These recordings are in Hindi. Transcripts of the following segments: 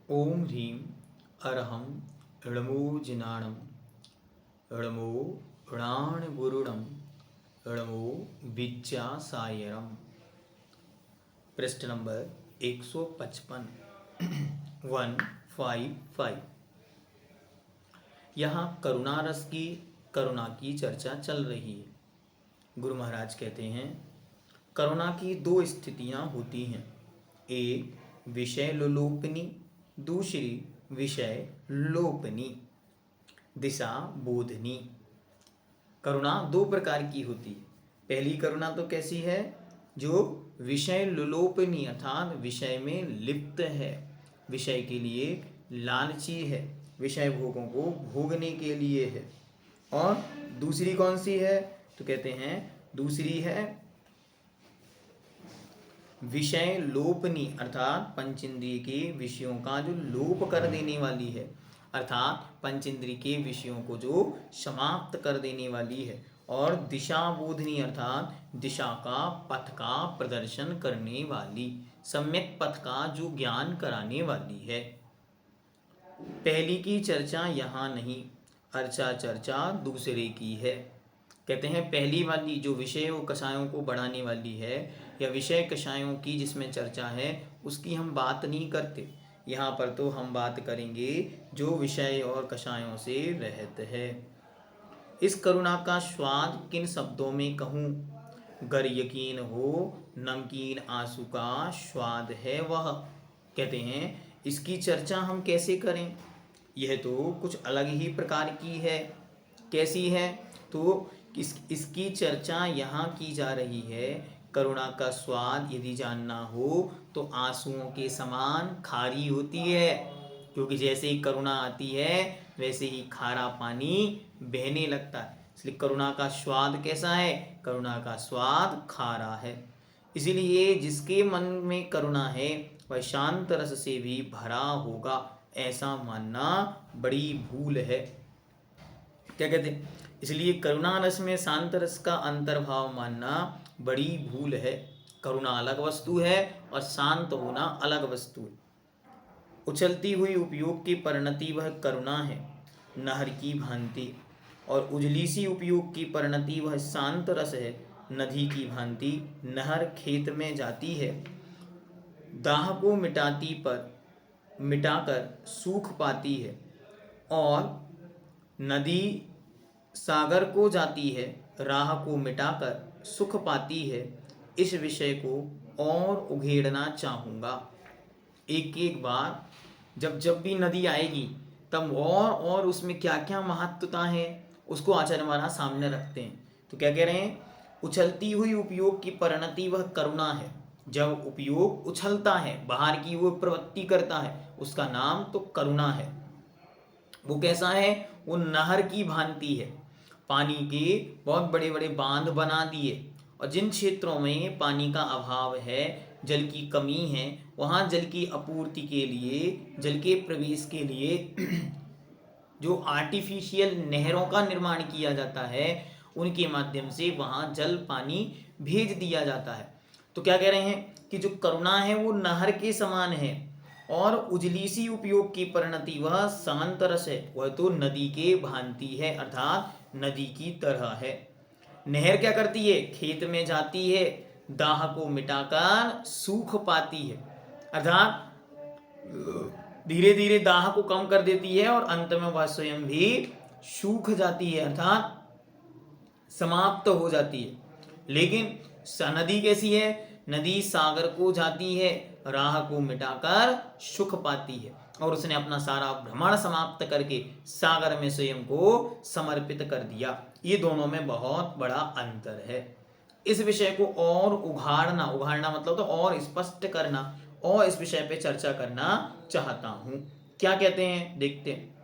ओम ह्रीं अरहं णमो जिनाणं णमो णाणगुरुणं णमो विद्यासायरम्। पृष्ठ नंबर 155 155। यहाँ करुणा की चर्चा चल रही है। गुरु महाराज कहते हैं करुणा की दो स्थितियाँ होती हैं, एक विषय लोलोपनी, दूसरी विषय लोपनी, दिशा बोधनी। करुणा दो प्रकार की होती है। पहली करुणा तो कैसी है, जो विषय लोलोपनी अर्थात विषय में लिप्त है, विषय के लिए लालची है, विषय भोगों को भोगने के लिए है। और दूसरी कौन सी है, तो कहते हैं दूसरी है विषय लोपनी अर्थात पंचेंद्रिय के विषयों का जो लोप कर देने वाली है, अर्थात पंचेंद्रिय के विषयों को जो समाप्त कर देने वाली है। और दिशा बोधनी अर्थात दिशा का पथ का प्रदर्शन करने वाली, सम्यक पथ का जो ज्ञान कराने वाली है। पहली की चर्चा यहाँ नहीं, अर्चा चर्चा दूसरे की है। कहते हैं पहली वाली जो विषय और कषायों को बढ़ाने वाली है, या विषय कषायों की जिसमें चर्चा है, उसकी हम बात नहीं करते। यहाँ पर तो हम बात करेंगे जो विषय और कषायों से रहित है। इस करुणा का स्वाद किन शब्दों में कहूँ, गर यकीन हो नमकीन आंसू का स्वाद है वह। कहते हैं इसकी चर्चा हम कैसे करें, यह तो कुछ अलग ही प्रकार की है। कैसी है, तो इसकी चर्चा यहाँ की जा रही है। करुणा का स्वाद यदि जानना हो तो आंसुओं के समान खारी होती है, क्योंकि जैसे ही करुणा आती है वैसे ही खारा पानी बहने लगता है। इसलिए करुणा का स्वाद कैसा है, करुणा का स्वाद खारा है। इसलिए जिसके मन में करुणा है वह शांत रस से भी भरा होगा, ऐसा मानना बड़ी भूल है। क्या कहते हैं, इसलिए करुणा रस में शांत रस का अंतर्भाव मानना बड़ी भूल है। करुणा अलग वस्तु है और शांत होना अलग वस्तु है। उछलती हुई उपयोग की परिणति वह करुणा है, नहर की भांति, और उजली सी उपयोग की परिणति वह शांत रस है, नदी की भांति। नहर खेत में जाती है, दाह को मिटाकर सूख पाती है, और नदी सागर को जाती है, राह को मिटाकर सुख पाती है। इस विषय को और उघेड़ना चाहूँगा। एक एक बार जब भी नदी आएगी तब और उसमें क्या क्या महत्वता है उसको आचार्य महाराज सामने रखते हैं। तो क्या कह रहे हैं, उछलती हुई उपयोग की परिणति वह करुणा है। जब उपयोग उछलता है, बाहर की वो प्रवृत्ति करता है, उसका नाम तो करुणा है। वो कैसा है, वो नहर की भांति है। पानी के बहुत बड़े बड़े बांध बना दिए, और जिन क्षेत्रों में पानी का अभाव है, जल की कमी है, वहाँ जल की आपूर्ति के लिए, जल के प्रवेश के लिए जो आर्टिफिशियल नहरों का निर्माण किया जाता है, उनके माध्यम से वहाँ जल पानी भेज दिया जाता है। तो क्या कह रहे हैं कि जो करुणा है वो नहर के समान है, और उजली सी उपयोग की परिणति वह शांत रस है, वह तो नदी के भांति है, अर्थात नदी की तरह है। नहर क्या करती है, खेत में जाती है, दाह को मिटाकर सूख पाती है, अर्थात धीरे धीरे दाह को कम कर देती है, और अंत में वह स्वयं भी सूख जाती है, अर्थात समाप्त हो जाती है। लेकिन नदी कैसी है, नदी सागर को जाती है, राह को मिटाकर सुख पाती है, और उसने अपना सारा भ्रमण समाप्त करके सागर में स्वयं को समर्पित कर दिया। ये दोनों में बहुत बड़ा अंतर है। इस विषय को और उघाड़ना मतलब तो और स्पष्ट करना, और इस विषय पे चर्चा करना चाहता हूं। क्या कहते हैं, देखते हैं।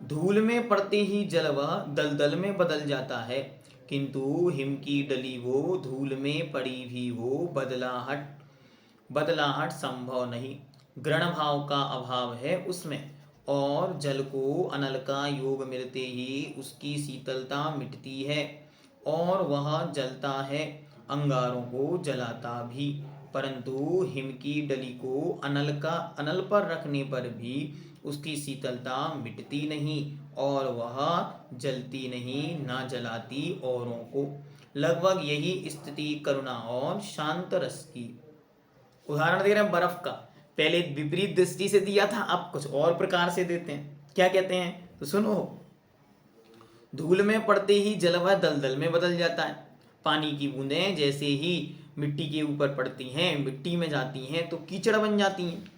धूल में पड़ते ही जल वह दलदल में बदल जाता है, किंतु हिम की डली वो धूल में पड़ी भी वो बदलाहट संभव नहीं। ग्रहण भाव का अभाव है उसमें, और जल को अनल का योग मिलते ही उसकी शीतलता मिटती है, और वह जलता है, अंगारों को जलाता भी। परंतु हिम की डली को अनल पर रखने पर भी उसकी शीतलता मिटती नहीं और वह जलती नहीं, ना जलाती औरों को। लगभग यही स्थिति करुणा और शांत रस की। उदाहरण दे रहे हैं बर्फ का। पहले विपरीत दृष्टि से दिया था, अब कुछ और प्रकार से देते हैं। क्या कहते हैं तो सुनो। धूल में पड़ते ही जल वह दलदल में बदल जाता है। पानी की बूंदें जैसे ही मिट्टी के ऊपर पड़ती हैं, मिट्टी में जाती हैं तो कीचड़ बन जाती हैं।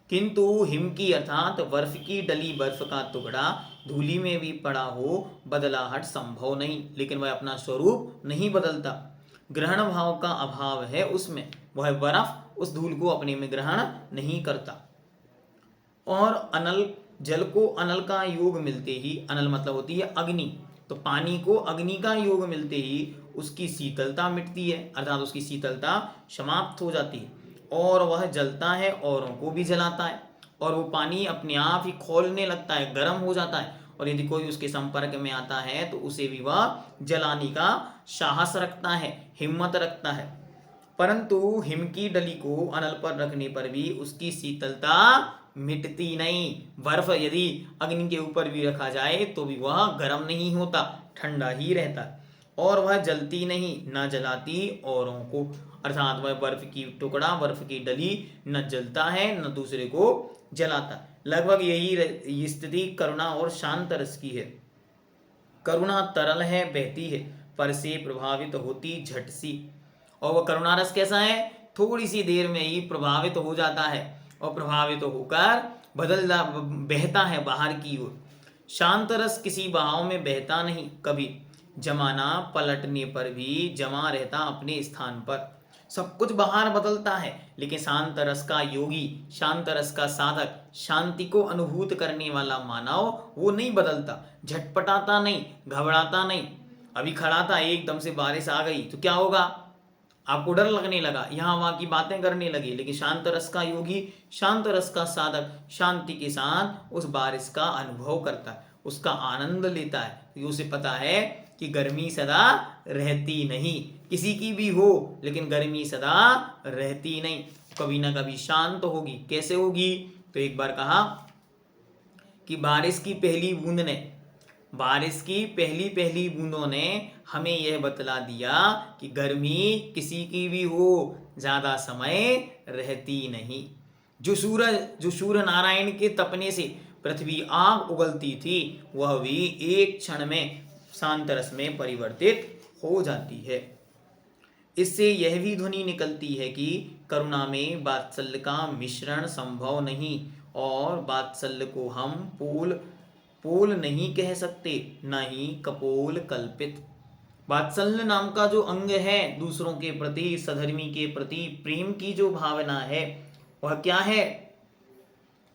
किंतु हिम की अर्थात बर्फ की डली, बर्फ का टुकड़ा धूली में भी पड़ा हो, बदलाहट संभव नहीं, लेकिन वह अपना स्वरूप नहीं बदलता। ग्रहण भाव का अभाव है उसमें। वह बर्फ उस धूल को अपने में ग्रहण नहीं करता। और अनल, जल को अनल का योग मिलते ही, अनल मतलब होती है अग्नि, तो पानी को अग्नि का योग मिलते ही उसकी शीतलता मिटती है, अर्थात उसकी शीतलता समाप्त हो जाती है और वह जलता है, औरों को भी जलाता है। और वो पानी अपने आप ही खौलने लगता है, गर्म हो जाता है, और यदि कोई उसके संपर्क में आता है तो उसे भी वह जलाने का साहस रखता है, हिम्मत रखता है। परंतु हिम की डली को अनल पर रखने पर भी उसकी शीतलता मिटती नहीं। बर्फ यदि अग्नि के ऊपर भी रखा जाए तो भी वह गर्म नहीं होता, ठंडा ही रहता। और वह जलती नहीं, न जलाती औरों को, अर्थात वह बर्फ की टुकड़ा, बर्फ की डली न जलता है न दूसरे को जलाता। लगभग यही स्थिति करुणा और शांत रस की है। करुणा तरल है, बहती है, पर से प्रभावित होती झट सी। और वह करुणा रस कैसा है? थोड़ी सी देर में ही प्रभावित हो जाता है और प्रभावित होकर बहता है बाहर की ओर। शांत रस किसी बहाव में बहता नहीं, कभी जमाना पलटने पर भी जमा रहता अपने स्थान पर। सब कुछ बाहर बदलता है, लेकिन शांत रस का योगी, शांत रस का साधक, शांति को अनुभूत करने वाला मानव, वो नहीं बदलता, झटपटाता नहीं, घबराता नहीं। अभी खड़ा था, एकदम से बारिश आ गई तो क्या होगा? आपको डर लगने लगा, यहाँ वहाँ की बातें करने लगी। लेकिन शांत रस का योगी, शांत रस का साधक शांति के साथ उस बारिश का अनुभव करता है, उसका आनंद लेता है, क्योंकि उसे पता है कि गर्मी सदा रहती नहीं, किसी की भी हो, लेकिन गर्मी सदा रहती नहीं, कभी ना कभी शांत होगी। कैसे होगी? तो एक बार कहा कि बारिश की पहली पहली बूंदों ने हमें यह बतला दिया कि गर्मी किसी की भी हो, ज्यादा समय रहती नहीं। जो सूर्य नारायण के तपने से पृथ्वी आग उगलती थी, वह भी एक क्षण में शांत रस में परिवर्तित हो जाती है। इससे यह भी ध्वनि निकलती है कि करुणा में वात्सल्य का मिश्रण संभव नहीं, और वात्सल्य को हम पोल नहीं कह सकते, न ही कपोल कल्पित। वात्सल्य नाम का जो अंग है, दूसरों के प्रति, सधर्मी के प्रति प्रेम की जो भावना है, वह क्या है?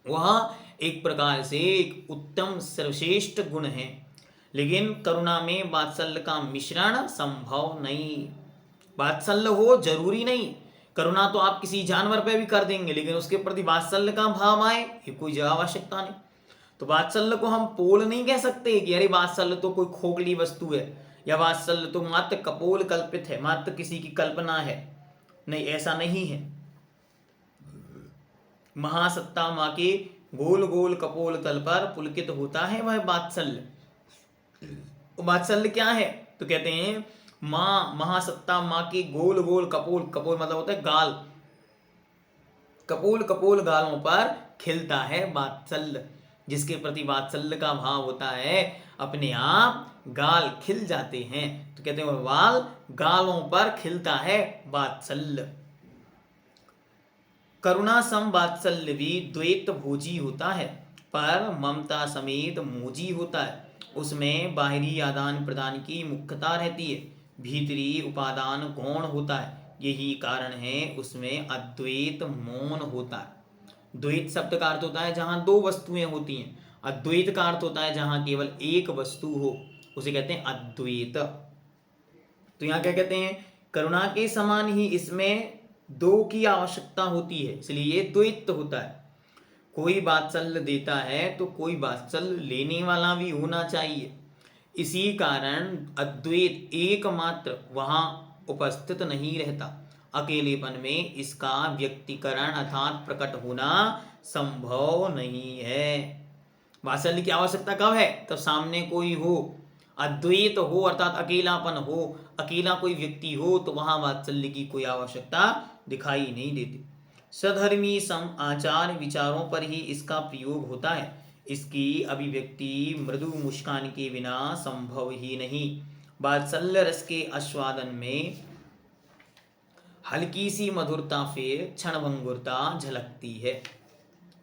वह एक प्रकार से एक उत्तम सर्वश्रेष्ठ गुण है। लेकिन करुणा में वात्सल्य का मिश्रण संभव नहीं। वात्सल्य हो जरूरी नहीं, करुणा तो आप किसी जानवर पे भी कर देंगे, लेकिन उसके प्रति वात्सल्य का भाव आए, ये कोई जगह आवश्यकता नहीं। तो वात्सल्य को हम पोल नहीं कह सकते कि अरे वात्सल्य तो कोई खोखली वस्तु है, या वात्सल्य तो मात्र कपोल कल्पित है, मात्र किसी की कल्पना है। नहीं, ऐसा नहीं है। महासत्ता माँ के गोल गोल कपोल तल पर पुलकित होता है वह वात्सल्य। वात्सल्य क्या है? तो कहते हैं माँ, महासत्ता माँ के गोल गोल कपोल, कपोल मतलब होता है गाल, कपोल कपोल गालों पर खिलता है वात्सल्य। जिसके प्रति वात्सल्य का भाव होता है, अपने आप गाल खिल जाते हैं, तो कहते हैं वाल गालों पर खिलता है वात्सल्य। करुणा सम वात्सल्य भी द्वैत भोजी होता है, पर ममता समेत मोजी होता है। उसमें बाहरी आदान प्रदान की मुख्यता रहती है, भीतरी उपादान गौण होता है। यही कारण है उसमें अद्वैत मौन होता है। द्वैत शब्द का अर्थ होता है जहां दो वस्तुएं होती हैं, अद्वैत का अर्थ होता है जहां केवल एक वस्तु हो, उसे कहते हैं अद्वैत। तो यहाँ क्या कहते हैं? करुणा के समान ही इसमें दो की आवश्यकता होती है, इसलिए ये द्वैत होता है। कोई वात्सल्य देता है तो कोई वात्सल्य लेने वाला भी होना चाहिए। इसी कारण अद्वैत एकमात्र वहां उपस्थित नहीं रहता, अकेलेपन में इसका व्यक्तिकरण अर्थात प्रकट होना संभव नहीं है। वात्सल्य की आवश्यकता कब है? तब सामने कोई हो, अद्वैत हो अर्थात अकेलापन हो, अकेला कोई व्यक्ति हो, तो वहां वात्सल्य की कोई आवश्यकता दिखाई नहीं देती। सधर्मी सम आचार विचारों पर ही इसका प्रयोग होता है। इसकी अभिव्यक्ति मृदु मुस्कान के बिना संभव ही नहीं। वात्सल्य रस के आस्वादन में हल्की सी मधुरता फिर क्षणभंगुरता झलकती है।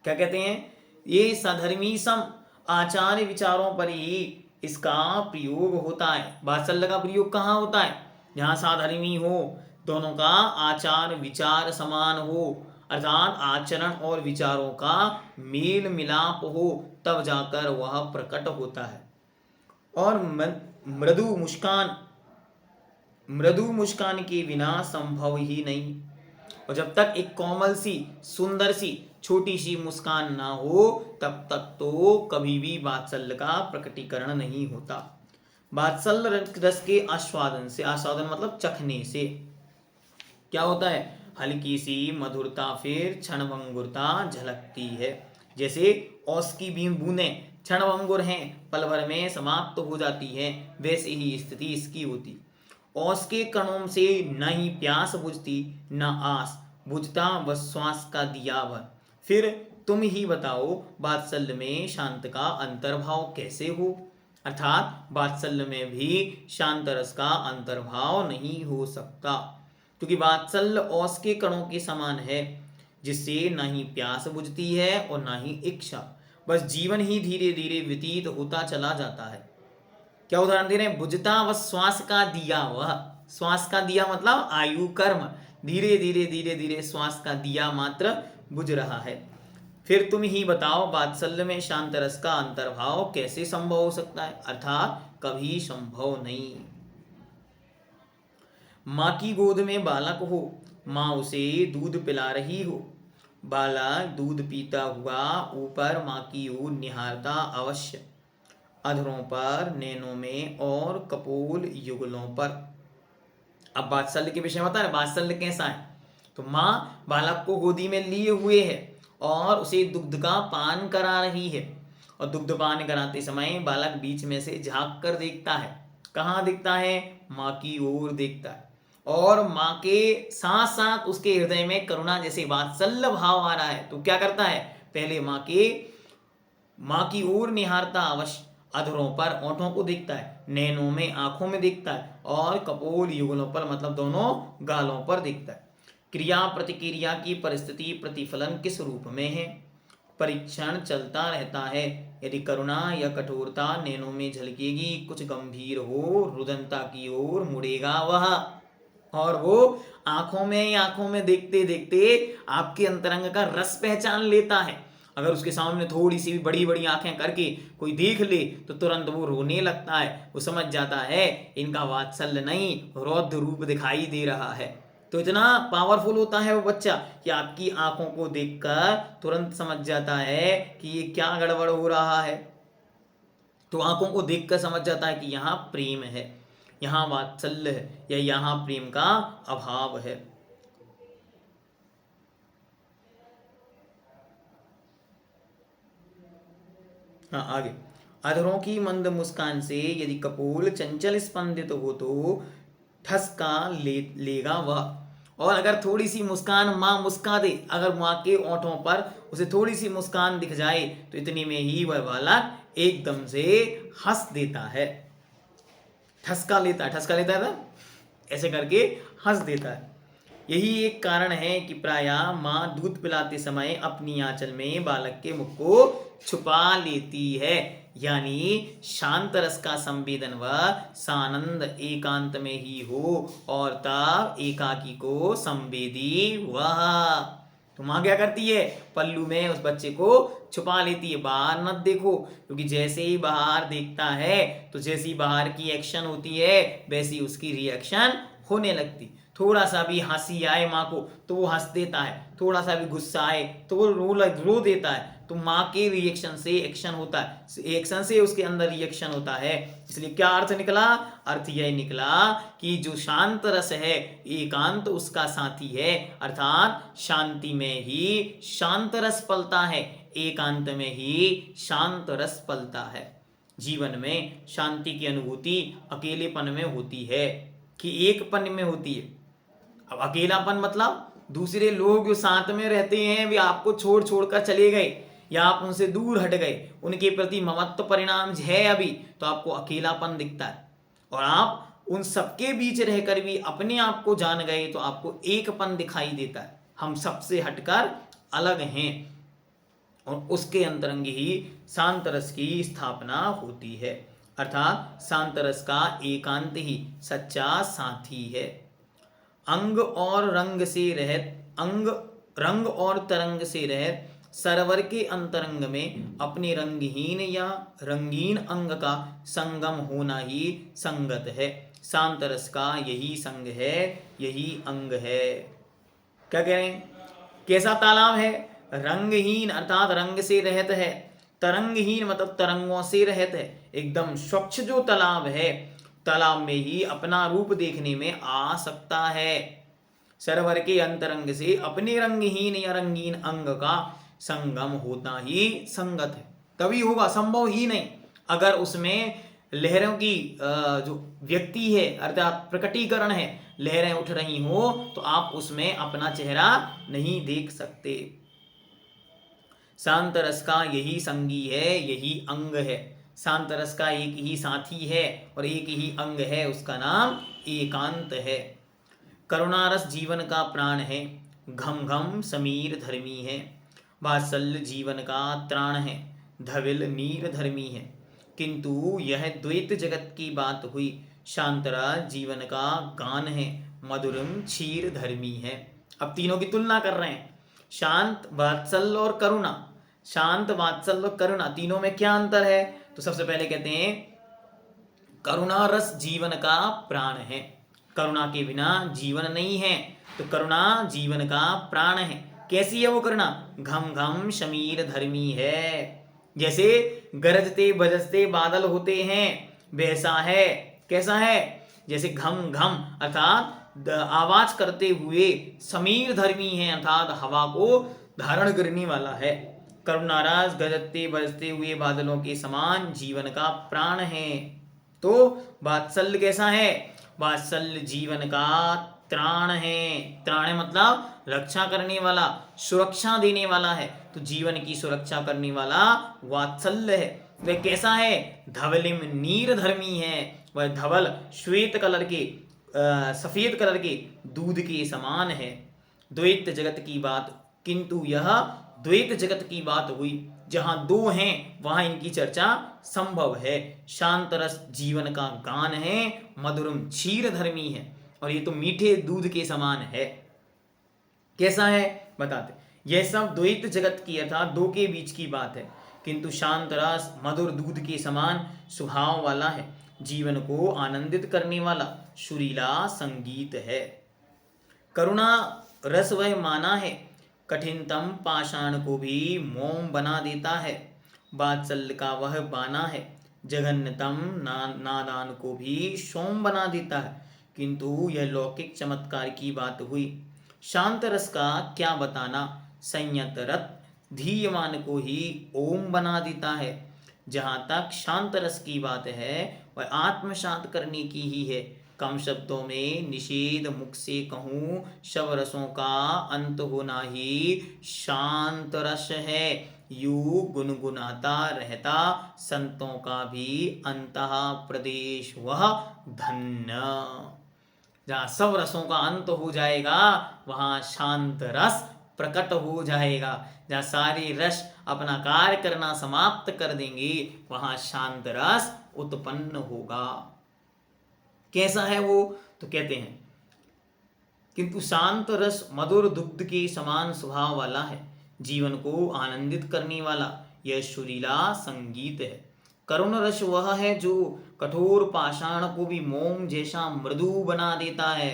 क्या कहते हैं? ये सधर्मी सम आचार विचारों पर ही इसका प्रयोग होता है। वात्सल्य का प्रयोग कहाँ होता है? जहाँ साधर्मी हो, दोनों का आचार विचार समान हो, अर्थात आचरण और विचारों का मेल मिलाप हो, तब जाकर वह प्रकट होता है। और मृदु मुस्कान के बिना संभव ही नहीं। और जब तक एक कोमल सी, सुंदर सी, छोटी सी मुस्कान ना हो, तब तक तो कभी भी वात्सल्य का प्रकटीकरण नहीं होता। वात्सल्य रस के आस्वादन से, आस्वादन मतलब चखने से क्या होता है? हल्की सी मधुरता फिर क्षणभंगुरता झलकती है। जैसे औस की बूंदें क्षणभंगुर हैं, पल भर में समाप्त हो जाती हैं, वैसे ही स्थिति इसकी होती। औस के कणों से न ही प्यास बुझती, न आस बुझता, बस श्वास का दिया भर। फिर तुम ही बताओ, वात्सल्य में शांत का अंतर्भाव कैसे हो? अर्थात वात्सल्य में भी शांत रस का अंतर्भाव नहीं हो सकता, क्योंकि वात्सल्य औस के कणों के समान है, जिससे न ही प्यास बुझती है और न ही इच्छा, बस जीवन ही धीरे धीरे व्यतीत होता चला जाता है। क्या उदाहरण दे रहे हैं? बुझता व श्वास का दिया वह। श्वास का दिया मतलब आयु कर्म, धीरे धीरे धीरे धीरे श्वास का दिया मात्र बुझ रहा है। फिर तुम ही बताओ, वात्सल्य में शांत रस का अंतर्भाव कैसे संभव हो सकता है? अर्थात कभी संभव नहीं। माँ की गोद में बालक हो, माँ उसे दूध पिला रही हो, बालक दूध पीता हुआ ऊपर माँ की ओर निहारता अवश्य, अधरों पर, नैनों में और कपोल युगलों पर। अब वात्सल्य के विषय में बता रहे, वात्सल्य कैसा है? तो माँ बालक को गोदी में लिए हुए है और उसे दुग्ध का पान करा रही है, और दुग्ध पान कराते समय बालक बीच में से झांक कर देखता है। कहाँ देखता है? माँ की ओर देखता है, और माँ के साथ साथ उसके हृदय में करुणा जैसे वात्सल्य भाव आ रहा है। तो क्या करता है? पहले माँ की ओर निहारता अवश्य, अधरों पर ओंठों को देखता है, नैनों में आंखों में देखता है, और कपोल युगलों पर मतलब दोनों गालों पर देखता है। क्रिया प्रतिक्रिया की परिस्थिति प्रतिफलन किस रूप में है? परीक्षण चलता रहता है। यदि करुणा या कठोरता नैनों में झलकेगी, कुछ गंभीर हो, रुदनता की ओर मुड़ेगा वह, और वो आंखों में देखते देखते आपके अंतरंग का रस पहचान लेता है। अगर उसके सामने थोड़ी सी भी बड़ी बड़ी आंखें करके कोई देख ले, तो तुरंत वो रोने लगता है। वो समझ जाता है इनका वात्सल्य नहीं, रौद्र रूप दिखाई दे रहा है। तो इतना पावरफुल होता है वो बच्चा कि आपकी आंखों को देखकर तुरंत समझ जाता है कि ये क्या गड़बड़ हो रहा है। तो आंखों को देखकर समझ जाता है कि यहाँ प्रेम है, यहाँ वात्सल्य है, या यहाँ प्रेम का अभाव है। हाँ, आगे। अधरों की मंद मुस्कान से यदि कपोल चंचल स्पंदित हो, तो ठसका लेगा वह। और अगर थोड़ी सी मुस्कान माँ मुस्का दे, अगर माँ के ओंठों पर उसे थोड़ी सी मुस्कान दिख जाए, तो इतने में ही वह बालक एकदम से हंस देता है, ठसका लेता है ना, ऐसे करके हंस देता है। यही एक कारण है कि प्रायः माँ दूध पिलाते समय अपनी आंचल में बालक के मुख को छुपा लेती है, यानी शांत रस का संवेदन व सानंद एकांत में ही हो, और तब एकाकी को संवेदी वह। तो माँ क्या करती है? पल्लू में उस बच्चे को छुपा लेती है, बाहर मत देखो, क्योंकि जैसे ही बाहर देखता है, तो जैसी बाहर की एक्शन होती है वैसी उसकी रिएक्शन होने लगती। थोड़ा सा भी हंसी आए माँ को तो वो हंस देता है, थोड़ा सा भी गुस्सा आए तो वो रो देता है। तो माँ के रिएक्शन से एक्शन होता है, एक्शन से उसके अंदर रिएक्शन होता है। इसलिए क्या अर्थ निकला? अर्थ यह निकला कि जो शांत रस है एकांत उसका साथी है, अर्थात शांति में ही शांत रस पलता है, एकांत में ही शांत रस पलता है। जीवन में शांति की अनुभूति अकेलेपन में होती है कि एकपन में होती है। अब अकेलापन मतलब दूसरे लोग जो साथ में रहते हैं वे आपको छोड़ छोड़ कर चले गए या आप उनसे दूर हट गए, उनके प्रति ममत्व परिणाम है अभी, तो आपको अकेलापन दिखता है। और आप उन सबके बीच रहकर भी अपने आप को जान गए तो आपको एकपन दिखाई देता है, हम सबसे हटकर अलग हैं। और उसके अंतरंग ही शांत रस की स्थापना होती है, अर्थात शांत रस का एकांत ही सच्चा साथी है। अंग और रंग से रहित, रंग और तरंग से रहित सरवर के अंतरंग में अपने रंगहीन या रंगीन अंग का संगम होना ही संगत है। शांत रस का यही संग है, यही अंग है। क्या कह रहे हैं? कैसा तालाब है? रंगहीन अर्थात रंग से रहित है, तरंगहीन मतलब तरंगों से रहित है। एकदम स्वच्छ जो तालाब है, तालाब में ही अपना रूप देखने में आ सकता है। सरोवर के अंतरंग से अपने रंगहीन या रंगीन अंग का संगम होता ही संगत है। तभी होगा, संभव ही नहीं अगर उसमें लहरों की जो व्यक्ति है अर्थात प्रकटीकरण है, लहरें उठ रही हो तो आप उसमें अपना चेहरा नहीं देख सकते। शांत रस का यही संगी है, यही अंग है। शांत रस का एक ही साथी है और एक ही अंग है, उसका नाम एकांत है। करुणारस जीवन का प्राण है, घम घम समीर धर्मी है। वात्सल्य जीवन का त्राण है, धविल नीर धर्मी है। किंतु यह द्वैत जगत की बात हुई, शांतरस जीवन का गान है, मधुरम क्षीर धर्मी है। अब तीनों की तुलना कर रहे हैं, शांत, वात्सल्य और करुणा। शांत, वात्सल्य और करुणा तीनों में क्या अंतर है? तो सबसे पहले कहते हैं करुणा रस जीवन का प्राण है, करुणा के बिना जीवन नहीं है, तो करुणा जीवन का प्राण है। कैसी है वो करुणा? घम घम शमीर धर्मी है। जैसे गरजते बजते बादल होते हैं वैसा है। कैसा है? जैसे घम घम अर्थात आवाज करते हुए, समीर धर्मी है अर्थात हवा को धारण करने वाला है। करुणारस गरजते बजते हुए बादलों के समान जीवन का प्राण है। तो वात्सल्य कैसा है? वात्सल्य जीवन का त्राण है। त्राण मतलब रक्षा करने वाला, सुरक्षा देने वाला है। तो जीवन की सुरक्षा करने वाला वात्सल्य है। वह कैसा है? धवलिम नीर धर्मी है। वह धवल श्वेत कलर के, सफेद कलर के दूध के समान है। द्वैत जगत की बात, किंतु यह द्वैत जगत की बात हुई, जहां दो हैं वहां इनकी चर्चा संभव है। शांत रस जीवन का गान है, मधुरम क्षीर धर्मी है। और ये तो मीठे दूध के समान है। कैसा है बताते? यह सब द्वैत जगत की अर्थात दो के बीच की बात है, किंतु शांत रस मधुर दूध के समान स्वभाव वाला है, जीवन को आनंदित करने वाला सुरीला संगीत है। करुणा रस वह माना है, कठिनतम पाषाण को भी मोम बना देता है। वात्सल्य का वह बाना है, जघन्यतम नादान को भी सोम बना देता है। किंतु यह लौकिक चमत्कार की बात हुई। शांत रस का क्या बताना, संयत रत धीयमान को ही ओम बना देता है। जहाँ तक शांत रस की बात है वह आत्मशांत करने की ही है। कम शब्दों में निषेध मुख से कहूँ, शव रसों का अंत होना ही शांत रस है। यू गुनगुनाता रहता संतों का भी अंतः प्रदेश वह धन्य। जहाँ सब रसों का अंत हो जाएगा वहाँ शांत रस प्रकट हो जाएगा। जहाँ सारे रस अपना कार्य करना समाप्त कर देंगे वहाँ शांत रस उत्पन्न होगा। कैसा है वो? तो कहते हैं किंतु शांत रस मधुर दुग्ध के समान स्वभाव वाला है, जीवन को आनंदित करने वाला यह सुरीला संगीत है। करुण रस वह है जो कठोर पाषाण को भी मोम जैसा मृदु बना देता है।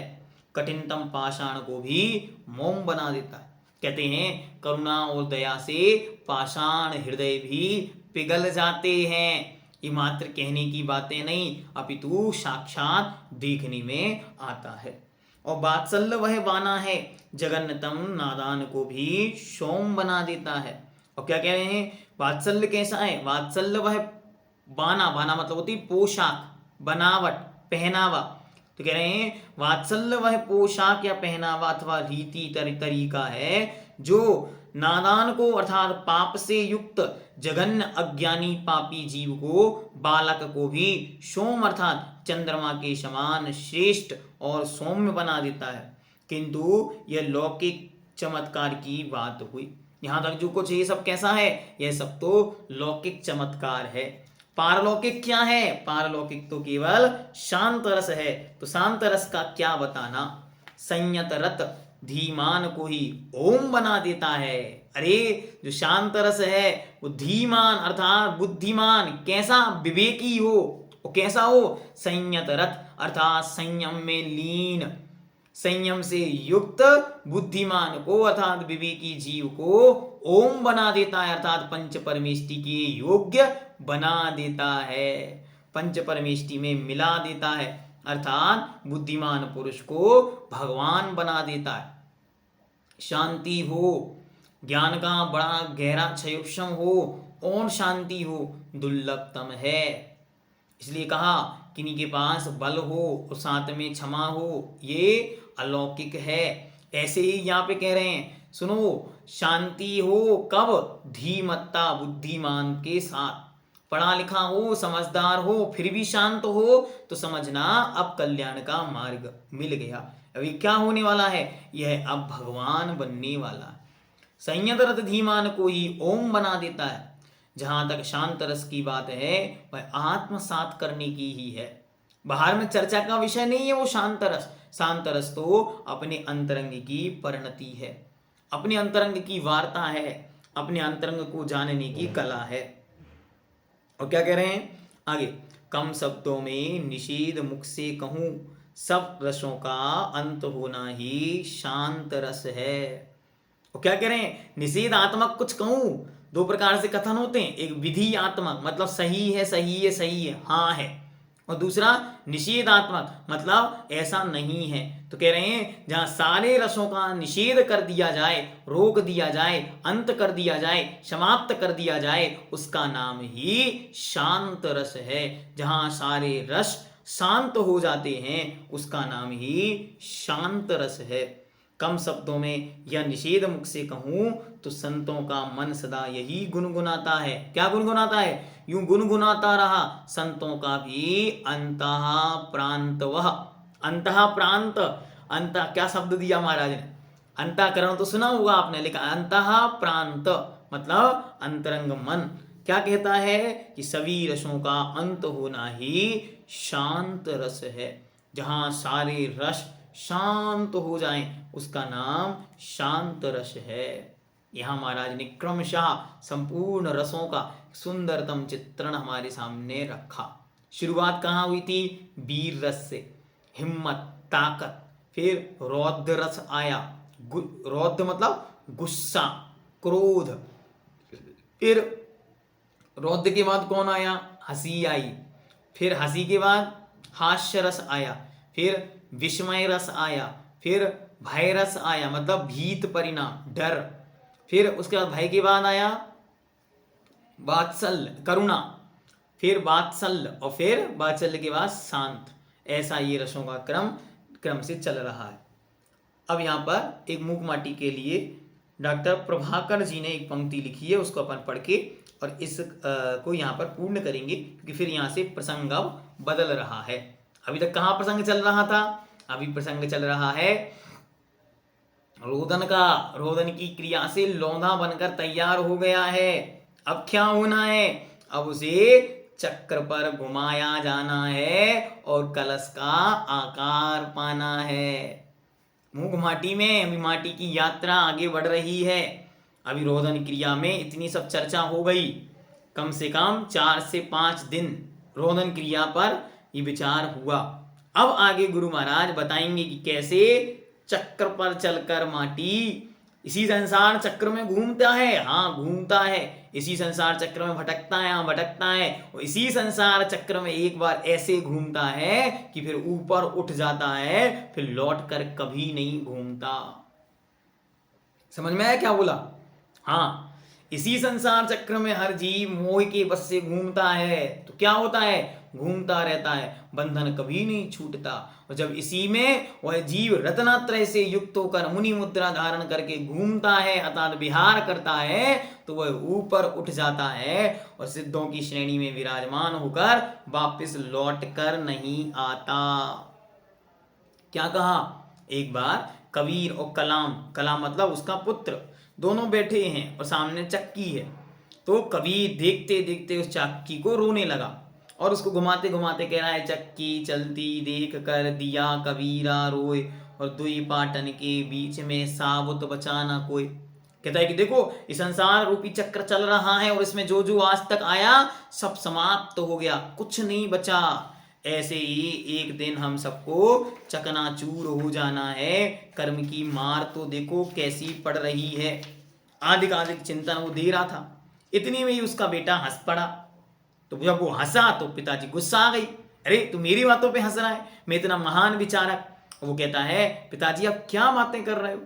कठिनतम पाषाण को भी मोम बना देता है। कहते हैं करुणा और दया से पाषाण हृदय भी पिघल जाते हैं। ये मात्र कहने की बातें नहीं अपितु साक्षात देखने में आता है। और वात्सल्य वह बाना है जगन्नतम नादान को भी सोम बना देता है। और क्या कह रहे हैं, वात्सल्य कैसा है, वात्सल्य वह बाना, बाना मतलब होती पोशाक, बनावट, पहनावा। तो कह रहे हैं वात्सल्य वह पोशाक या पहनावा अथवा रीति तरीका है जो नादान को अर्थात पाप से युक्त जघन्य अज्ञानी पापी जीव को, बालक को भी सोम अर्थात चंद्रमा के समान श्रेष्ठ और सौम्य बना देता है। किंतु यह लौकिक चमत्कार की बात हुई। यहां तक जो कुछ ये सब कैसा है, यह सब तो लौकिक चमत्कार है। पारलौकिक क्या है, पारलौकिक तो केवल शांत रस है। तो शांत रस का क्या बताना, संयत रत धीमान को ही ओम बना देता है। अरे जो शांत रस है वो धीमान अर्थात बुद्धिमान, कैसा, विवेकी हो, वो कैसा हो, संयत रत अर्थात संयम में लीन, संयम से युक्त बुद्धिमान को अर्थात विवेकी जीव को ओम बना देता है अर्थात पंच परमेष्टि के योग्य बना देता है, पंच परमेष्टि में मिला देता है अर्थात बुद्धिमान पुरुष को भगवान बना देता है। शांति हो, ज्ञान का बड़ा गहरा क्षयोक्षम हो और शांति हो दुर्लभतम है। इसलिए कहा किन्हीं के पास बल हो और साथ में क्षमा हो, ये अलौकिक है। ऐसे ही यहाँ पे कह रहे हैं सुनो, शांति हो कब, धीमत्ता बुद्धिमान के साथ, पढ़ा लिखा हो, समझदार हो, फिर भी शांत हो तो समझना अब कल्याण का मार्ग मिल गया। अभी क्या होने वाला है, यह अब भगवान बनने वाला है। संयत रत धीमान को ही ओम बना देता है। जहां तक शांत रस की बात है वह आत्मसात करने की ही है, बाहर में चर्चा का विषय नहीं है वो शांत रस। शांत रस तो अपने अंतरंग की परिणति है, अपने अंतरंग की वार्ता है, अपने अंतरंग को जानने की कला है। और क्या कह रहे हैं आगे, कम शब्दों में निषेध मुख से कहूं, सब रसों का अंत होना ही शांत रस है। और क्या कह रहे हैं, निषेधात्मक कुछ कहूं, दो प्रकार से कथन होते हैं, एक विधि आत्मक मतलब सही है सही है सही है हाँ है, और दूसरा निषेधात्मक मतलब ऐसा नहीं है। तो कह रहे हैं जहां सारे रसों का निषेध कर दिया जाए, रोक दिया जाए, अंत कर दिया जाए, समाप्त कर दिया जाए, उसका नाम ही शांत रस है। जहां सारे रस शांत हो जाते हैं उसका नाम ही शांत रस है। कम शब्दों में यह निषेध मुख से कहूं तो संतों का मन सदा यही गुनगुनाता है। क्या गुनगुनाता है, यूं गुनगुनाता रहा संतों का भी अंतः प्रांत वह, अंतः प्रांत, अंत क्या शब्द दिया महाराज ने, अंतःकरण तो सुना होगा आपने, लेकिन अंतः प्रांत मतलब अंतरंग मन क्या कहता है कि सभी रसों का अंत होना ही शांत रस है। जहां सारे रस शांत हो जाएं उसका नाम शांत रस है। यहाँ महाराज ने क्रमशः संपूर्ण रसों का सुंदरतम चित्रण हमारे सामने रखा। शुरुआत कहाँ हुई थी, वीर रस से, हिम्मत ताकत, फिर रौद्र रस आया, रौद्र मतलब गुस्सा क्रोध, फिर रौद्र के बाद कौन आया, हंसी आई, फिर हंसी के बाद हास्य रस आया, फिर विस्मय रस आया, फिर भय रस आया मतलब भीत परिणाम डर, फिर उसके बाद भय के बाद आया वात्सल्य करुणा, फिर वात्सल्य और फिर वात्सल्य के बाद शांत। ऐसा ये रसों का क्रम से चल रहा है। अब यहाँ पर एक मूक माटी के लिए डॉक्टर प्रभाकर जी ने एक पंक्ति लिखी है, उसको अपन पढ़ के और इस को यहाँ पर पूर्ण करेंगे क्योंकि फिर यहाँ से प्रसंग अब बदल रहा है। अभी तक कहाँ प्रसंग चल रहा था, अभी प्रसंग चल रहा है रोदन का। रोदन की क्रिया से लौंधा बनकर तैयार हो गया है। अब क्या होना है, अब उसे चक्र पर घुमाया जाना है और कलश का आकार पाना है। मूक माटी में अभी माटी की यात्रा आगे बढ़ रही है। अभी रोदन क्रिया में इतनी सब चर्चा हो गई, कम से कम 4 से 5 दिन रोदन क्रिया पर ये विचार हुआ। अब आगे गुरु महाराज बताएंगे कि कैसे चक्र पर चलकर माटी इसी संसार चक्र में घूमता है, हाँ घूमता है, इसी संसार चक्र में भटकता है, हाँ भटकता है, और इसी संसार चक्र में एक बार ऐसे घूमता है कि फिर ऊपर उठ जाता है, फिर लौट कर कभी नहीं घूमता। समझ में आया क्या बोला? हाँ, इसी संसार चक्र में हर जीव मोह के बस से घूमता है, तो क्या होता है? घूमता रहता है, बंधन कभी नहीं छूटता। और जब इसी में वह जीव रत्नात्रय से युक्त होकर मुनि मुद्रा धारण करके घूमता है अर्थात विहार करता है, तो वह ऊपर उठ जाता है और सिद्धों की श्रेणी में विराजमान होकर वापस लौट कर नहीं आता। क्या कहा? एक बार कबीर और कलाम, कलाम मतलब उसका पुत्र, दोनों बैठे हैं और सामने चक्की है। तो कबीर देखते देखते उस चक्की को रोने लगा और उसको घुमाते घुमाते कह रहा है, चक्की चलती देख कर दिया कबीरा रोए, और दुई पाटन के बीच में साबुत बचाना कोई। कहता है कि देखो, इस संसार रूपी चक्र चल रहा है और इसमें जो जो आज तक आया सब समाप्त हो गया, कुछ नहीं बचा। ऐसे ही एक दिन हम सबको चकनाचूर हो जाना है। कर्म की मार तो देखो कैसी पड़ रही है। आधिक आधिक चिंतन वो दे रहा था, इतनी में ही उसका बेटा हंस पड़ा। तो जब वो हंसा तो पिताजी गुस्सा आ गई, अरे तू मेरी बातों पे हंस रहा है, मैं इतना महान विचारक। वो कहता है, पिताजी आप क्या बातें कर रहे हो?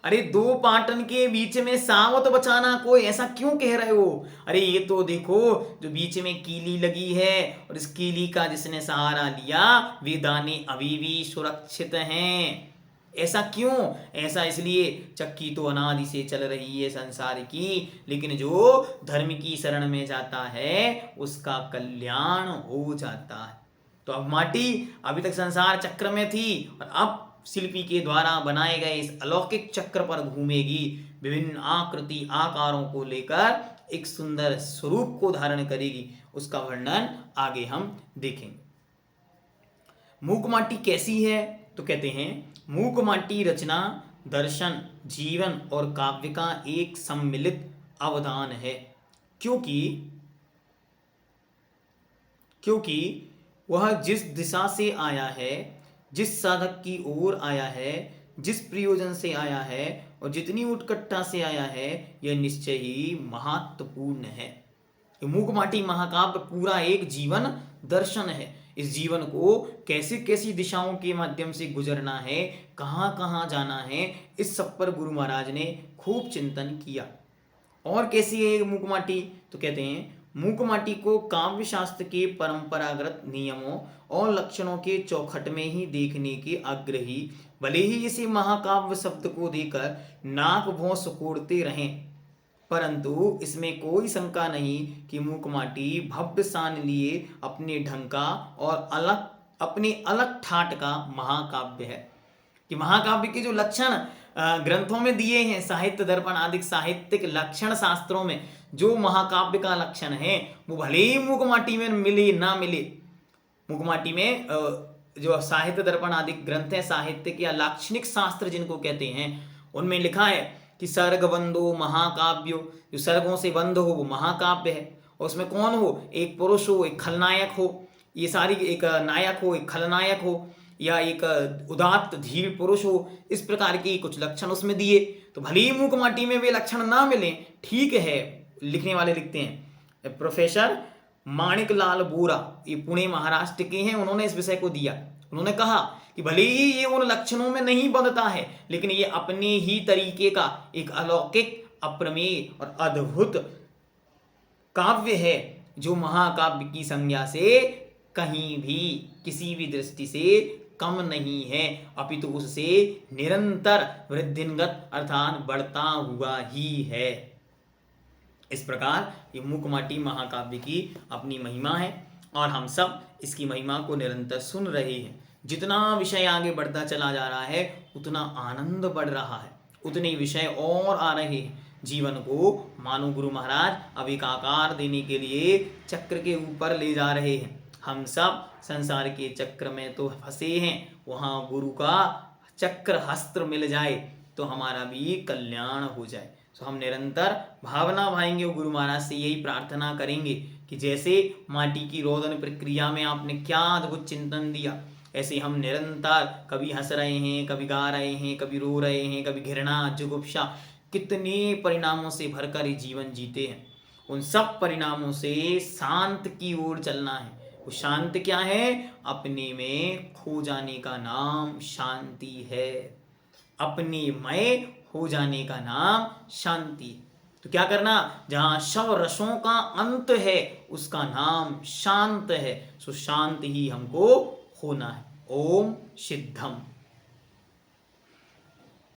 अरे दो पाटन के बीच में सावत बचाना कोई, ऐसा क्यों कह रहे हो? अरे ये तो देखो, जो बीच में कीली लगी है और इस कीली का जिसने सहारा लिया वे दाने अभी भी सुरक्षित हैं। ऐसा क्यों? ऐसा इसलिए, चक्की तो अनादि से चल रही है संसार की, लेकिन जो धर्म की शरण में जाता है उसका कल्याण हो जाता है। तो अब माटी अभी तक संसार चक्र में थी और अब शिल्पी के द्वारा बनाए गए इस अलौकिक चक्र पर घूमेगी, विभिन्न आकृति आकारों को लेकर एक सुंदर स्वरूप को धारण करेगी। उसका वर्णन आगे हम देखेंगे। मूक माटी कैसी है? तो कहते हैं, मूक माटी रचना, दर्शन, जीवन और काव्य का एक सम्मिलित अवदान है, क्योंकि वह जिस दिशा से आया है, जिस साधक की ओर आया है, जिस प्रयोजन से आया है और जितनी उत्कटता से आया है, यह निश्चय ही महत्वपूर्ण है। मूक माटी महाकाव्य पूरा एक जीवन दर्शन है। इस जीवन को कैसी कैसी दिशाओं के माध्यम से गुजरना है, कहाँ कहाँ जाना है, इस सब पर गुरु महाराज ने खूब चिंतन किया। और कैसी है मूक माटी? तो कहते हैं, मूक माटी को काव्य शास्त्र के परंपरागत नियमों और लक्षणों के चौखट में ही देखने के आग्रही भले ही इसे महाकाव्य शब्द को देकर नाक भौं सुकोड़ते रहें, परंतु इसमें कोई शंका नहीं कि मूक माटी भव्य शान लिए अपने ढंग का और अपने अलग ठाट का महाकाव्य है। कि महाकाव्य के जो लक्षण ग्रंथों में दिए हैं, साहित्य दर्पण आदि साहित्यिक लक्षण शास्त्रों में जो महाकाव्य का लक्षण है, वो भले ही मूक माटी में मिले ना मिले। मूक माटी में जो साहित्य दर्पण आदि ग्रंथ है, साहित्यिक या लाक्षणिक शास्त्र जिनको कहते हैं, उनमें लिखा है कि सर्ग बंधो महाकाव्यो, जो सर्गों से बंध हो वो महाकाव्य है। और उसमें कौन हो? एक पुरुष हो, एक खलनायक हो, ये सारी, एक नायक हो, एक खलनायक हो, या एक उदात्त धीर पुरुष हो, इस प्रकार के कुछ लक्षण उसमें दिए। तो भले ही मूक माटी में वे लक्षण ना मिले, ठीक है। लिखने वाले लिखते हैं, प्रोफेसर माणिक लाल बोरा, ये पुणे महाराष्ट्र के हैं, उन्होंने इस विषय को दिया। उन्होंने कहा कि भले ही ये उन लक्षणों में नहीं बंधता है, लेकिन ये अपने ही तरीके का एक अलौकिक, अप्रमेय और अद्भुत काव्य है, जो महाकाव्य की संज्ञा से कहीं भी किसी भी दृष्टि से कम नहीं है, अपितु उससे निरंतर वृद्धिंगत अर्थात बढ़ता हुआ ही है। इस प्रकार ये मूक माटी महाकाव्य की अपनी महिमा है और हम सब इसकी महिमा को निरंतर सुन रहे हैं। जितना विषय आगे बढ़ता चला जा रहा है उतना आनंद बढ़ रहा है, उतने विषय और आ रहे हैं। जीवन को मानो गुरु महाराज अब एक आकार देने के लिए चक्र के ऊपर ले जा रहे हैं। हम सब संसार के चक्र में तो फंसे हैं, वहाँ गुरु का चक्र हस्त्र मिल जाए तो हमारा भी कल्याण हो जाए। तो हम निरंतर भावना भाएंगे और गुरु महाराज से यही प्रार्थना करेंगे कि जैसे माटी की रोदन प्रक्रिया में आपने क्या अद्भुत चिंतन दिया, ऐसे हम निरंतर कभी हंस रहे हैं, कभी गा रहे हैं, कभी रो रहे हैं, कभी घृणा, जुगुप्सा, कितने परिणामों से भरकर ये जीवन जीते हैं। उन सब परिणामों से शांत की ओर चलना है। वो शांत क्या है? अपने में खो जाने का नाम शांति है। अपने मय हो जाने का नाम शांति। तो क्या करना? जहां सब रसों का अंत है उसका नाम शांत है। सो शांत ही हमको होना है। ओम सिद्धम।